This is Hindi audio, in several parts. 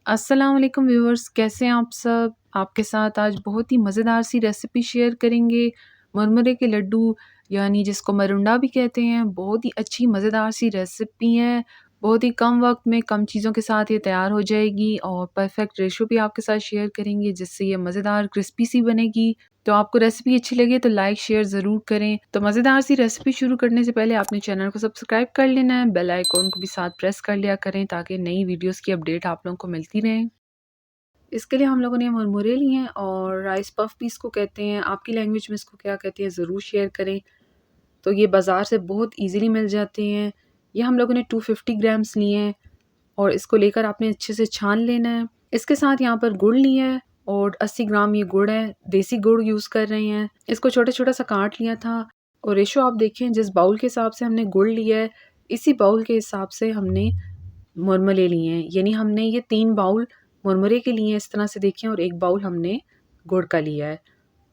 अस्सलाम वालेकुम व्यूअर्स, कैसे हैं आप सब? आपके साथ आज बहुत ही मज़ेदार सी रेसिपी शेयर करेंगे। मुरमुरे के लड्डू यानी जिसको मरुंडा भी कहते हैं, बहुत ही अच्छी मज़ेदार सी रेसिपी है। बहुत ही कम वक़्त में कम चीज़ों के साथ ये तैयार हो जाएगी और परफ़ेक्ट रेशो भी आपके साथ शेयर करेंगे जिससे ये मज़ेदार क्रिस्पी सी बनेगी। तो आपको रेसिपी अच्छी लगे तो लाइक शेयर ज़रूर करें। तो मज़ेदार सी रेसिपी शुरू करने से पहले आपने चैनल को सब्सक्राइब कर लेना है, बेल आइकॉन को भी साथ प्रेस कर लिया करें ताकि नई वीडियोस की अपडेट आप लोगों को मिलती रहे। इसके लिए हम लोगों ने मुरमुरे लिए हैं और राइस पफ भी इसको कहते हैं। आपकी लैंग्वेज में इसको क्या कहते हैं ज़रूर शेयर करें। तो ये बाज़ार से बहुत ईज़िली मिल जाते हैं। ये हम लोगों ने 250 ग्राम्स लिए हैं और इसको लेकर आपने अच्छे से छान लेना है। इसके साथ यहाँ पर गुड़ लिया है और 80 ग्राम ये गुड़ है, देसी गुड़ यूज़ कर रहे हैं। इसको छोटा-छोटा सा काट लिया था और रेशो आप देखें जिस बाउल के हिसाब से हमने गुड़ लिया है, इसी बाउल के हिसाब से हमने मुरमुरे लिए हैं। यानी हमने ये 3 बाउल मुरमुरे के लिए हैं इस तरह से देखें और 1 बाउल हमने गुड़ का लिया है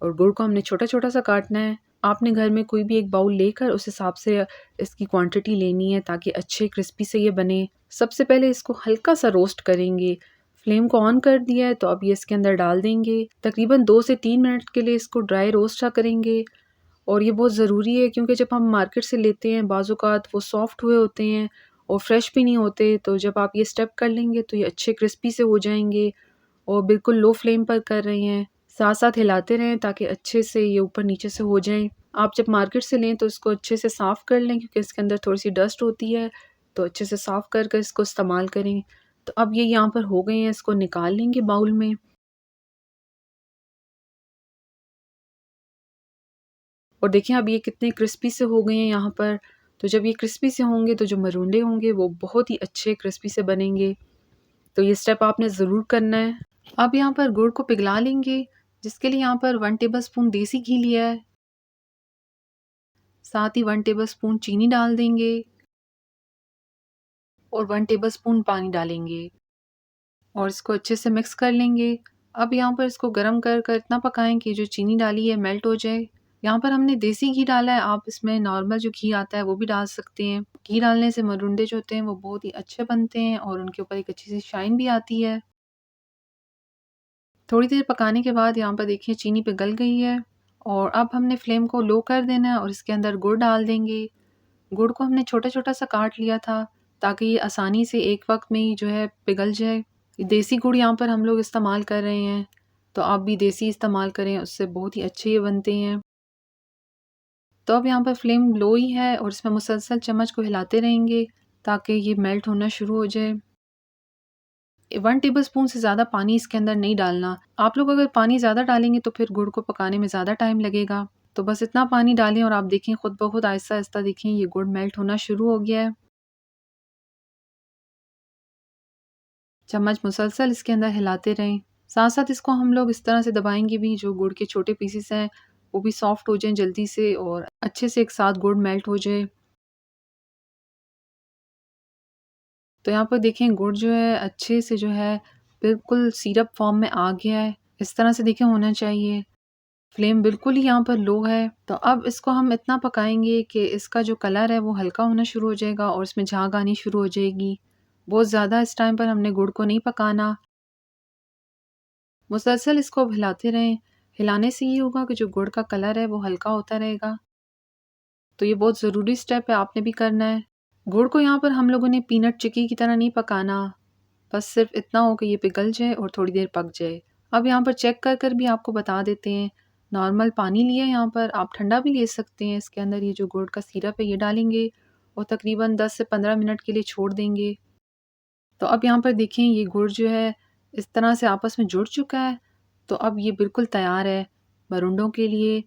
और गुड़ को हमने छोटा-छोटा सा काटना है। आपने घर में कोई भी 1 बाउल लेकर उस हिसाब से इसकी क्वांटिटी लेनी है ताकि अच्छे क्रिस्पी से ये बने। सबसे पहले इसको हल्का सा रोस्ट करेंगे। फ्लेम को ऑन कर दिया है तो अब ये इसके अंदर डाल देंगे। तकरीबन 2 से 3 मिनट के लिए इसको ड्राई रोस्ट सा करेंगे और ये बहुत ज़रूरी है क्योंकि जब हम मार्केट से लेते हैं बाज़ औक़ात वो सॉफ्ट हुए होते हैं और फ्रेश भी नहीं होते। तो जब आप ये स्टेप कर लेंगे तो ये अच्छे क्रिस्पी से हो जाएँगे और बिल्कुल लो फ्लेम पर कर रहे हैं। साथ-साथ हिलाते रहें ताकि अच्छे से ये ऊपर-नीचे से हो जाएँ। आप जब मार्केट से लें तो इसको अच्छे से साफ़ कर लें क्योंकि इसके अंदर थोड़ी-सी डस्ट होती है, तो अच्छे से साफ़ कर कर इसको इस्तेमाल करें। तो अब ये यहाँ पर हो गए हैं, इसको निकाल लेंगे बाउल में। और देखिए अब ये कितने क्रिस्पी से हो गए हैं यहाँ पर। तो जब ये क्रिस्पी से होंगे तो जो मरूंडे होंगे वो बहुत ही अच्छे क्रिस्पी से बनेंगे। तो ये स्टेप आपने ज़रूर करना है। अब यहाँ पर गुड़ को पिघला लेंगे, जिसके लिए यहाँ पर 1 टेबलस्पून देसी घी लिया है। साथ ही 1 टेबलस्पून चीनी डाल देंगे और 1 टेबलस्पून पानी डालेंगे और इसको अच्छे से मिक्स कर लेंगे। अब यहाँ पर इसको गरम कर कर इतना पकाएं कि जो चीनी डाली है मेल्ट हो जाए। यहाँ पर हमने देसी घी डाला है, आप इसमें नॉर्मल जो घी आता है वो भी डाल सकते हैं। घी डालने से मरुंडे जो होते हैं वो बहुत ही अच्छे बनते हैं और उनके ऊपर एक अच्छी सी शाइन भी आती है। थोड़ी देर पकाने के बाद यहाँ पर देखिए चीनी पिघल गई है और अब हमने फ्लेम को लो कर देना है और इसके अंदर गुड़ डाल देंगे। गुड़ को हमने छोटा-छोटा सा काट लिया था ताकि ये आसानी से एक वक़्त में ही जो है पिघल जाए। देसी गुड़ यहाँ पर हम लोग इस्तेमाल कर रहे हैं, तो आप भी देसी इस्तेमाल करें, उससे बहुत ही अच्छे ये बनते हैं। तो अब यहाँ पर फ्लेम लो ही है और इसमें मुसलसल चम्मच को हिलाते रहेंगे ताकि ये मेल्ट होना शुरू हो जाए। 1 टेबलस्पून से ज़्यादा पानी इसके अंदर नहीं डालना। आप लोग अगर पानी ज़्यादा डालेंगे तो फिर गुड़ को पकाने में ज़्यादा टाइम लगेगा। तो बस इतना पानी डालें और आप देखें खुद ब खुद आहिस्ता-आहिस्ता देखें ये गुड़ मेल्ट होना शुरू हो गया है। चम्मच मुसलसल इसके अंदर हिलाते रहें। साथ-साथ इसको हम लोग इस तरह से दबाएँगे भी जो गुड़ के छोटे पीसेस हैं वो भी सॉफ्ट हो जाएँ जल्दी से और अच्छे से एक साथ गुड़ मेल्ट हो जाए। तो यहाँ पर देखें गुड़ जो है अच्छे से जो है बिल्कुल सिरप फॉर्म में आ गया है। इस तरह से देखें होना चाहिए। फ्लेम बिल्कुल ही यहाँ पर लो है। तो अब इसको हम इतना पकाएँगे कि इसका जो कलर है वो हल्का होना शुरू हो जाएगा और इसमें झाग आनी शुरू हो जाएगी। बहुत ज़्यादा इस टाइम पर हमने गुड़ को नहीं पकाना। मुसलसल इसको अब हिलाते रहें। हिलाने से ये होगा कि जो गुड़ का कलर है वो हल्का होता रहेगा। तो ये बहुत ज़रूरी स्टेप है, आपने भी करना है। गुड़ को यहाँ पर हम लोगों ने पीनट चिक्की की तरह नहीं पकाना। बस सिर्फ इतना हो कि ये पिघल जाए और थोड़ी देर पक जाए। अब यहाँ पर चेक कर कर भी आपको बता देते हैं। नॉर्मल पानी लिया है यहाँ पर, आप ठंडा भी ले सकते हैं। इसके अंदर ये जो गुड़ का सिरप है ये डालेंगे और तकरीबन 10 से 15 मिनट के लिए छोड़ देंगे। तो अब यहाँ पर देखें ये गुड़ जो है इस तरह से आपस में जुड़ चुका है। तो अब ये बिल्कुल तैयार है मरुंडों के लिए।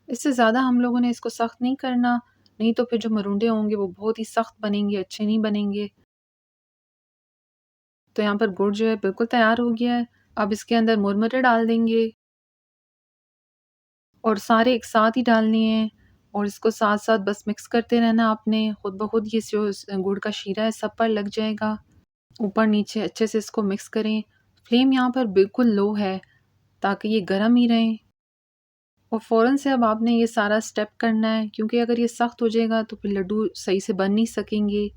इससे ज़्यादा हम लोगों ने इसको सख्त नहीं करना, नहीं तो फिर जो मरुंडे होंगे वो बहुत ही सख्त बनेंगे, अच्छे नहीं बनेंगे। तो यहाँ पर गुड़ जो है बिल्कुल तैयार हो गया है। अब इसके अंदर मुरमुरे डाल देंगे और सारे एक साथ ही डालने हैं और इसको साथ-साथ बस मिक्स करते रहना आपने। खुद ब खुद ये जो गुड़ का शीरा है सब पर लग जाएगा। ऊपर-नीचे अच्छे से इसको मिक्स करें। फ्लेम यहाँ पर बिल्कुल लो है ताकि ये गरम ही रहें और फ़ौरन से अब आपने ये सारा स्टेप करना है क्योंकि अगर ये सख्त हो जाएगा तो फिर लड्डू सही से बन नहीं सकेंगे।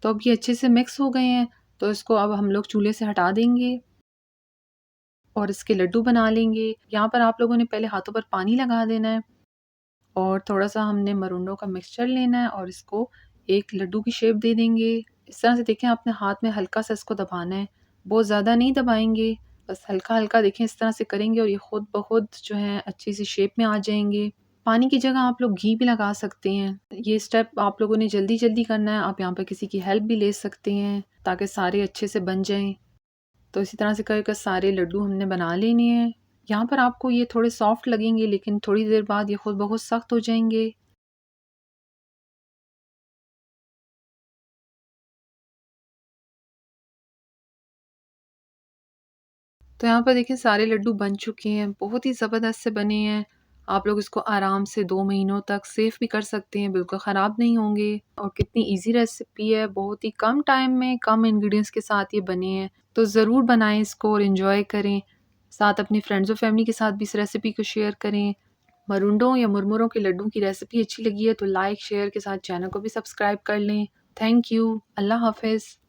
तो अब ये अच्छे से मिक्स हो गए हैं, तो इसको अब हम लोग चूल्हे से हटा देंगे और इसके लड्डू बना लेंगे। यहाँ पर आप लोगों ने पहले हाथों पर पानी लगा देना है और थोड़ा-सा हमने मरुंडों का मिक्सचर लेना है और इसको एक लड्डू की शेप दे देंगे। इस तरह से देखें अपने हाथ में हल्का-सा इसको दबाना है, बहुत ज़्यादा नहीं दबाएँगे, बस हल्का-हल्का देखें इस तरह से करेंगे और ये खुद ब खुद जो है अच्छी सी शेप में आ जाएँगे। पानी की जगह आप लोग घी भी लगा सकते हैं। ये स्टेप आप लोगों ने जल्दी-जल्दी करना है, आप यहाँ पे किसी की हेल्प भी ले सकते हैं ताकि सारे अच्छे से बन जाएँ। तो इसी तरह से कर सारे लड्डू हमने बना लेने हैं। यहाँ पर आपको ये थोड़े सॉफ्ट लगेंगे लेकिन थोड़ी देर बाद ये खुद ब खुद सख्त हो जाएँगे। तो यहाँ पर देखिए सारे लड्डू बन चुके हैं, बहुत ही ज़बरदस्त से बने हैं। आप लोग इसको आराम से 2 महीनों तक सेव भी कर सकते हैं, बिल्कुल ख़राब नहीं होंगे। और कितनी ईज़ी रेसिपी है, बहुत ही कम टाइम में कम इंग्रीडिएंट्स के साथ ये बने हैं। तो ज़रूर बनाएँ इसको और एन्जॉय करें। साथ अपनी फ्रेंड्स और फैमिली के साथ भी इस रेसिपी को शेयर करें। मरुंडों या मुरमुरों के लड्डू की रेसिपी अच्छी लगी है तो लाइक, शेयर के साथ चैनल को भी सब्सक्राइब कर लें। Thank you. अल्लाह हाफ़िज़।